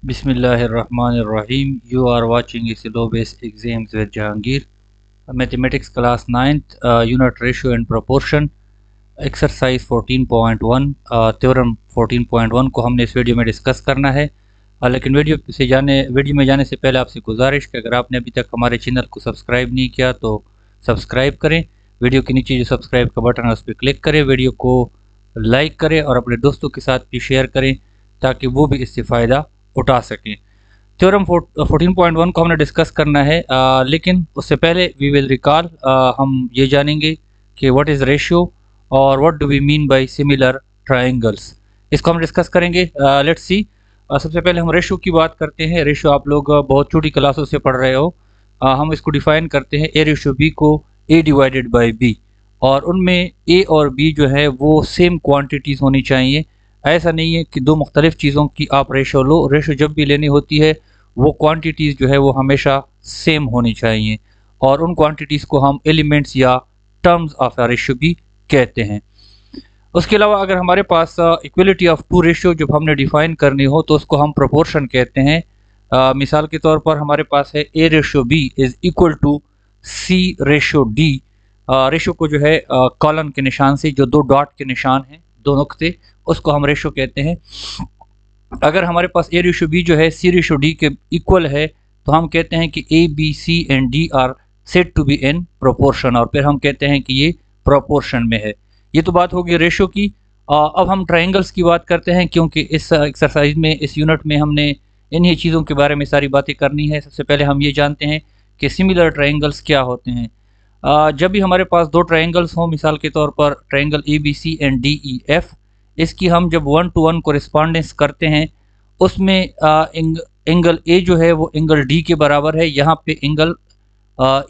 Bismillahirrahmanirrahim. You are watching syllabus exams with Jahangir. Mathematics class 9th, unit ratio and proportion, exercise 14.1, theorem 14.1 को हमने इस video में discuss करना है। लेकिन वीडियो में जाने से पहले आपसे गुजारिश कि अगर आपने अभी तक हमारे चैनल को सब्सक्राइब नहीं किया तो सब्सक्राइब करें। वीडियो के नीचे जो सब्सक्राइब का बटन है उस पर क्लिक करें, वीडियो को लाइक करें और अपने दोस्तों के साथ भी शेयर करें ताकि वो भी इससे फ़ायदा उठा सकें। थ्योरम 14.1 को हमने डिस्कस करना है, लेकिन उससे पहले वी विल रिकॉल, हम ये जानेंगे कि व्हाट इज़ रेशियो और what do we mean by similar triangles. इसको हम डिस्कस करेंगे। Let's see. सबसे पहले हम रेशियो की बात करते हैं। रेशियो आप लोग बहुत छोटी क्लासों से पढ़ रहे हो। हम इसको डिफाइन करते हैं ए रेशियो बी को ए डिवाइडेड बाई बी, और उनमें ए और बी जो है वो सेम क्वांटिटीज़ होनी चाहिए। ऐसा नहीं है कि दो मुख्तलिफ चीज़ों की आप रेशो लो। रेशो जब भी लेनी होती है वो क्वांटिटीज़ जो है वो हमेशा सेम होनी चाहिए, और उन क्वांटिटीज़ को हम एलिमेंट्स या टर्म्स ऑफ अ रेशो भी कहते हैं। उसके अलावा अगर हमारे पास इक्वलिटी ऑफ टू रेशियो जब हमने डिफाइन करनी हो तो उसको हम प्रोपोर्शन कहते हैं। मिसाल के तौर पर हमारे पास है A ratio B is equal to C ratio D. Ratio को जो है कॉलन के निशान से, जो दो डॉट के निशान हैं, दो नुक्ते, उसको हम रेशो कहते हैं। अगर हमारे पास ए रेशो बी जो है सी रेशो डी के इक्वल है तो हम कहते हैं कि A B C and D are said to be in proportion, और फिर हम कहते हैं कि ये प्रोपोर्शन में है। ये तो बात होगी रेशो की। अब हम ट्रायंगल्स की बात करते हैं, क्योंकि इस एक्सरसाइज में, इस यूनिट में हमने इन्हीं चीज़ों के बारे में सारी बातें करनी है। सबसे पहले हम ये जानते हैं कि सिमिलर ट्रायंगल्स क्या होते हैं। जब भी हमारे पास दो ट्रायंगल्स हों, मिसाल के तौर पर triangle A B C and D E F, इसकी हम जब 1 to 1 कोरिस्पॉन्डेंस करते हैं उसमें एंगल ए जो है वो एंगल डी के बराबर है, यहाँ पे एंगल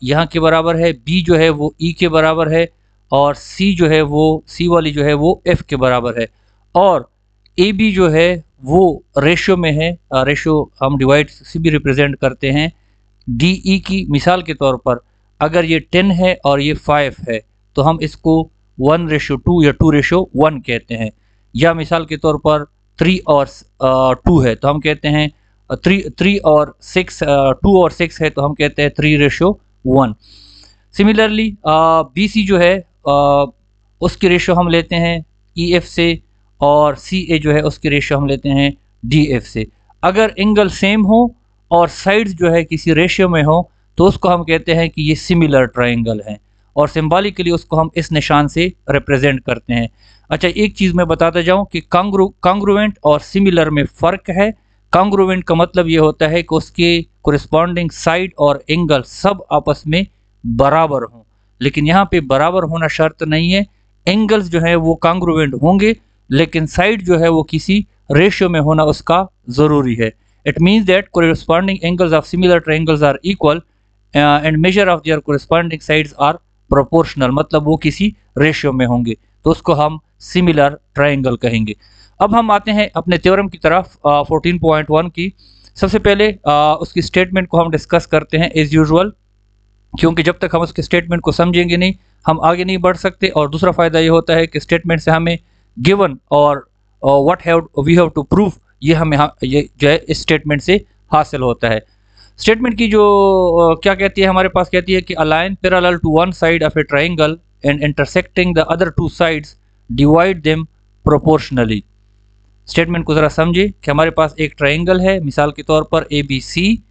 यहाँ के बराबर है, बी जो है वो ई के बराबर है, और सी जो है वो, सी वाली जो है वो एफ के बराबर है, और ए बी जो है वो रेशियो में है। रेशियो हम डिवाइड से भी रिप्रेजेंट करते हैं डी ई की। मिसाल के तौर पर अगर ये 10 है और ये 5 है तो हम इसको 1:2 या 2:1 कहते हैं। या मिसाल के तौर पर 3 और 2 है तो हम कहते हैं 3 और 6, 2 और 6 है तो हम कहते हैं 3:1। सिमिलरली बी सी जो है उसकी रेशो हम लेते हैं ई एफ से, और सी ए जो है उसकी रेशो हम लेते हैं डी एफ से। अगर एंगल सेम हो और साइड्स जो है किसी रेशियो में हो तो उसको हम कहते हैं कि ये सिमिलर ट्रायंगल है, और सिंबॉलिकली उसको हम इस निशान से रिप्रेजेंट करते हैं। अच्छा, एक चीज़ मैं बताता जाऊं कि कांग्रुएंट और सिमिलर में फ़र्क है। कांग्रुएंट का मतलब ये होता है कि उसके कोरिस्पॉन्डिंग साइड और एंगल सब आपस में बराबर हों, लेकिन यहाँ पे बराबर होना शर्त नहीं है। एंगल्स जो है वो कांग्रुएंट होंगे, लेकिन साइड जो है वो किसी रेशियो में होना उसका ज़रूरी है। It means that corresponding angles of similar triangles are equal and measure of their corresponding sides are proportional, मतलब वो किसी रेशियो में होंगे, तो उसको हम सिमिलर ट्रायंगल कहेंगे। अब हम आते हैं अपने थ्योरम की तरफ 14.1 की। सबसे पहले उसकी स्टेटमेंट को हम डिस्कस करते हैं एज यूजुअल, क्योंकि जब तक हम उसके स्टेटमेंट को समझेंगे नहीं हम आगे नहीं बढ़ सकते। और दूसरा फ़ायदा ये होता है कि स्टेटमेंट से हमें गिवन और what have we have to prove, ये हमें ये जो है इस स्टेटमेंट से हासिल होता है। स्टेटमेंट की जो क्या कहती है, हमारे पास कहती है कि a line parallel to one side of a triangle and intersecting the other two sides divide them proportionally. Statement को ज़रा समझिए कि हमारे पास एक ट्रायंगल है, मिसाल के तौर पर ए बी सी,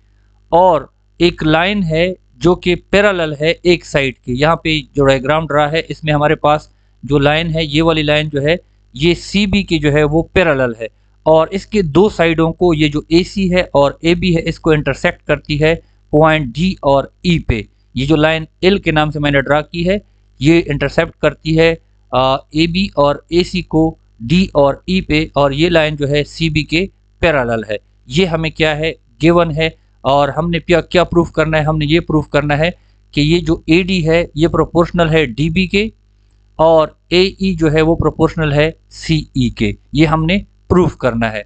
और एक लाइन है जो कि पैरेलल है एक साइड की। यहाँ पे जो डायग्राम ड्रा है इसमें हमारे पास जो लाइन है, ये वाली लाइन जो है ये सी बी की जो है वो पैरेलल है, और इसके दो साइडों को, ये जो ए सी है और ए बी है, इसको इंटरसेक्ट करती है पॉइंट डी और ई पे। ये जो लाइन एल के नाम से मैंने ड्रा की है ये इंटरसेप्ट करती है ए बी और ए सी को डी और ई पे, और ये लाइन जो है सी बी के पैरेलल है। ये हमें क्या है, गिवन है, और हमने क्या प्रूफ करना है, हमने ये प्रूफ करना है कि ये जो ए डी है ये प्रोपोर्शनल है डी बी के, और ए ई जो है वो प्रोपोर्शनल है सी ई के। ये हमने प्रूफ करना है।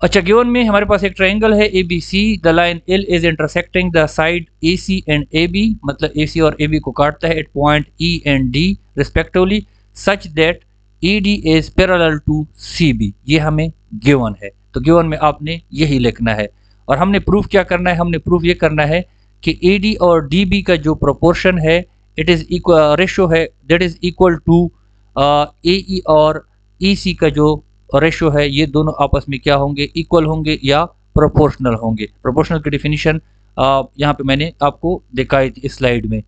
अच्छा, गिवन में हमारे पास एक ट्रायंगल है A B C, the line L is intersecting the side A C and A B, मतलब ए सी और ए बी को काटता है at point E and D respectively, such that A D is parallel to C B. ये हमें given है। तो given में आपने यही लिखना है। और हमने प्रूफ क्या करना है, हमने प्रूफ ये करना है कि AD और DB का जो प्रोपोर्शन है इट इज़ इक्वल, रेशो है that is equal to AE और EC का जो रेशो है ये दोनों आपस में क्या होंगे, इक्वल होंगे या प्रोपोर्शनल होंगे। प्रोपोर्शनल की डेफिनेशन यहाँ पे मैंने आपको दिखाई थी इस स्लाइड में।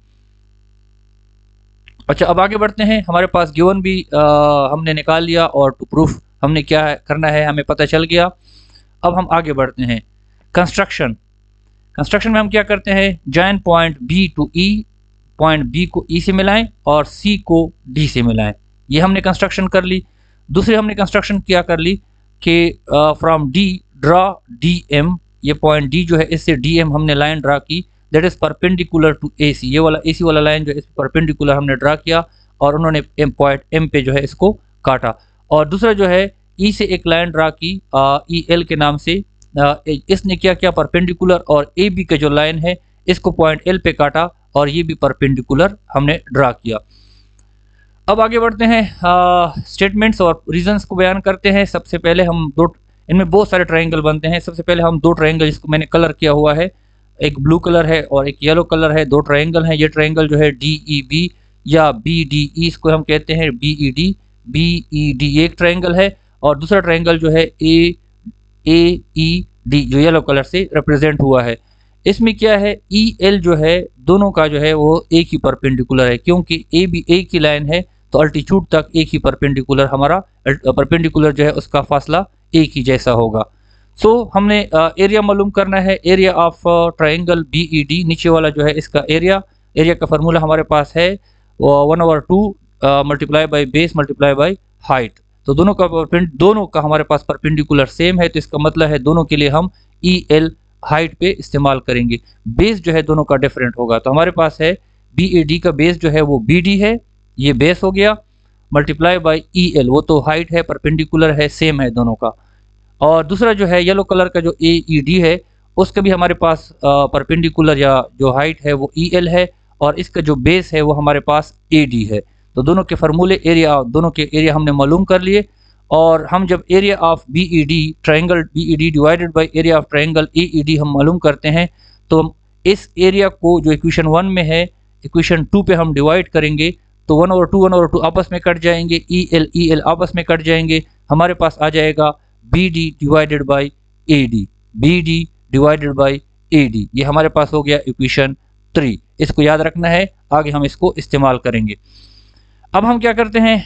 अच्छा, अब आगे बढ़ते हैं। हमारे पास गिवन भी हमने निकाल लिया और टू प्रूफ हमने क्या करना है हमें पता चल गया। अब हम आगे बढ़ते हैं। कंस्ट्रक्शन में हम क्या करते हैं, join point B to E, point B को E से मिलाएं और C को D से मिलाएं। ये हमने कंस्ट्रक्शन कर ली। दूसरी हमने कंस्ट्रक्शन क्या कर ली कि फ्रॉम D ड्रा DM, ये पॉइंट D जो है इससे DM हमने लाइन ड्रा की that is perpendicular to AC। ये वाला AC वाला लाइन जो है इस परपेंडिकुलर हमने ड्रा किया और उन्होंने पॉइंट M पे जो है इसको काटा। और दूसरा जो है E से एक लाइन ड्रा की EL के नाम से, इसने क्या किया परपेंडिकुलर, और AB का जो लाइन है इसको पॉइंट L पे काटा और ये भी परपेंडिकुलर हमने ड्रा किया। अब आगे बढ़ते हैं, स्टेटमेंट्स और रीजंस को बयान करते हैं। सबसे पहले हम इनमें बहुत सारे ट्रायंगल बनते हैं। सबसे पहले हम दो ट्रायंगल जिसको मैंने कलर किया हुआ है, एक ब्लू कलर है और एक येलो कलर है, दो ट्रायंगल हैं। ये ट्रायंगल जो है DEB या BDE इसको हम कहते हैं, BED ये एक ट्रायंगल है और दूसरा ट्रायंगल जो है AED जो येलो कलर से रिप्रेजेंट हुआ है। इसमें क्या है, EL जो है दोनों का जो है वो एक ही परपेंडिकुलर है, क्योंकि AB एक ही लाइन है तो अल्टीट्यूड तक एक ही परपेंडिकुलर, हमारा परपेंडिकुलर जो है उसका फासला एक ही जैसा होगा। सो हमने एरिया मालूम करना है, एरिया ऑफ ट्रायंगल BED, नीचे वाला जो है इसका एरिया का फार्मूला हमारे पास है 1/2 multiply by base multiply by height. तो दोनों का हमारे पास परपेंडिकुलर सेम है, तो इसका मतलब है दोनों के लिए हम EL हाइट पे इस्तेमाल करेंगे। बेस जो है दोनों का डिफरेंट होगा, तो हमारे पास है BAD का बेस जो है वो BD है, ये बेस हो गया, मल्टीप्लाई बाई EL वो तो हाइट है, परपेंडिकुलर है, सेम है दोनों का। और दूसरा जो है येलो कलर का जो AED है उसका भी हमारे पास परपेंडिकुलर या जो हाइट है वो EL है और इसका जो बेस है वो हमारे पास AD है। तो दोनों के फार्मूले दोनों के एरिया हमने मालूम कर लिए। और हम जब area of BED triangle BED divided by area of triangle AED हम मालूम करते हैं, तो इस एरिया को जो इक्वेशन 1 में है इक्वेशन 2 पे हम डिवाइड करेंगे, तो 1/2 आपस में कट जाएंगे, EL आपस में कट जाएंगे, हमारे पास आ जाएगा BD डिवाइडेड बाई AD, ये हमारे पास हो गया इक्वेशन 3। इसको याद रखना है, आगे हम इसको इस्तेमाल करेंगे। अब हम क्या करते हैं,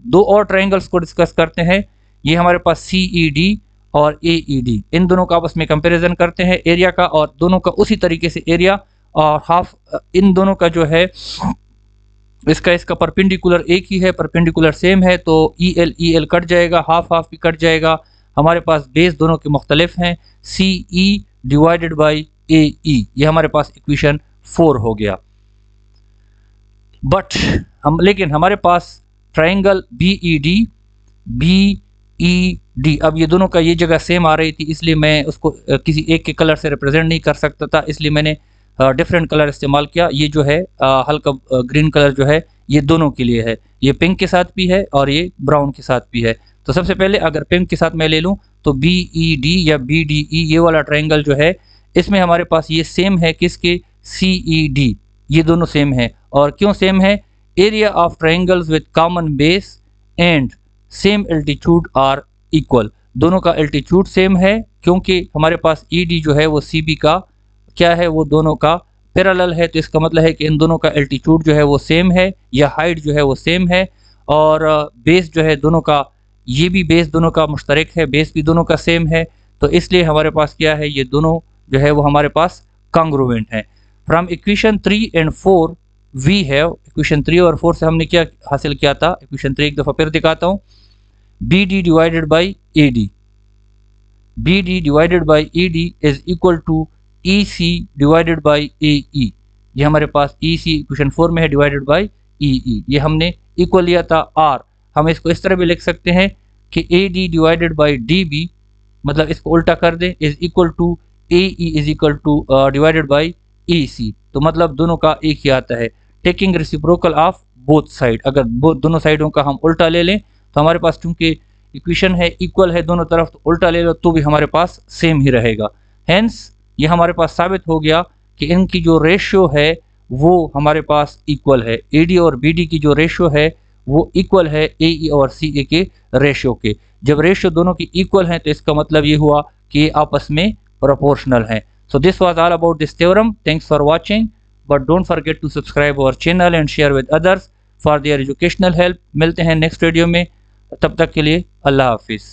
दो और ट्रायंगल्स को डिस्कस करते हैं। ये हमारे पास CED और AED, इन दोनों का आपस में कंपैरिजन करते हैं एरिया का, और दोनों का उसी तरीके से एरिया और हाफ, इन दोनों का जो है इसका परपेंडिकुलर एक ही है, परपेंडिकुलर सेम है, तो EL कट जाएगा, हाफ भी कट जाएगा। हमारे पास बेस दोनों के मुख्तलिफ हैं, CE डिवाइडेड बाई AE, ये हमारे पास इक्वेशन 4 हो गया। लेकिन हमारे पास ट्रायंगल BED, अब ये दोनों का ये जगह सेम आ रही थी, इसलिए मैं उसको किसी एक के कलर से रिप्रेजेंट नहीं कर सकता था, इसलिए मैंने डिफरेंट कलर इस्तेमाल किया। ये जो है हल्का ग्रीन कलर जो है ये दोनों के लिए है, ये पिंक के साथ भी है और ये ब्राउन के साथ भी है। तो सबसे पहले अगर पिंक के साथ मैं ले लूँ तो BED या BDE ये वाला ट्रायंगल जो है इसमें हमारे पास ये सेम है किसके, CED, ये दोनों सेम है। और क्यों सेम है, area of triangles with common base and same altitude are equal, दोनों का एल्टीट्यूड सेम है, क्योंकि हमारे पास ED जो है वो CB का क्या है, वो दोनों का पैरेलल है, तो इसका मतलब है कि इन दोनों का एल्टीट्यूड जो है वो सेम है या हाइट जो है वो सेम है। और बेस जो है दोनों का, ये भी बेस दोनों का मुश्तरक है, बेस भी दोनों का सेम है, तो इसलिए हमारे पास क्या है, ये दोनों जो है वो हमारे पास कॉन्ग्रुएंट है। From equation 3 and 4 we have, equation 3 और 4 से हमने क्या हासिल किया था, इक्वेशन 3 एक दफ़ा फिर दिखाता हूँ, BD divided by AD, BD divided by AD is equal to EC divided by AE, ये हमारे पास EC इक्वेशन 4 में है डिवाइडेड बाई EE, ये हमने इक्वल लिया था R। हम इसको इस तरह भी लिख सकते हैं कि AD डिवाइडेड बाई DB, मतलब इसको उल्टा कर दें, is equal to AE is equal to divided by EC, तो मतलब दोनों का एक ही आता है। Taking reciprocal of both side, अगर दोनों साइडों का हम उल्टा ले लें तो हमारे पास चूंकि इक्वेशन है इक्वल है दोनों तरफ, तो उल्टा ले लो तो भी हमारे पास सेम ही रहेगा। हेंस ये हमारे पास साबित हो गया कि इनकी जो रेशियो है वो हमारे पास इक्वल है। AD और BD की जो रेशियो है वो इक्वल है AE और CA के रेशियो के। जब रेशियो दोनों की इक्वल है तो इसका मतलब ये हुआ कि ये आपस में प्रोपोर्शनल है। So this was all about this theorem. Thanks for watching, but don't forget to subscribe our channel and share with others for their educational help. मिलते हैं नेक्स्ट वीडियो में, तब तक के लिए अल्लाह हाफिज़।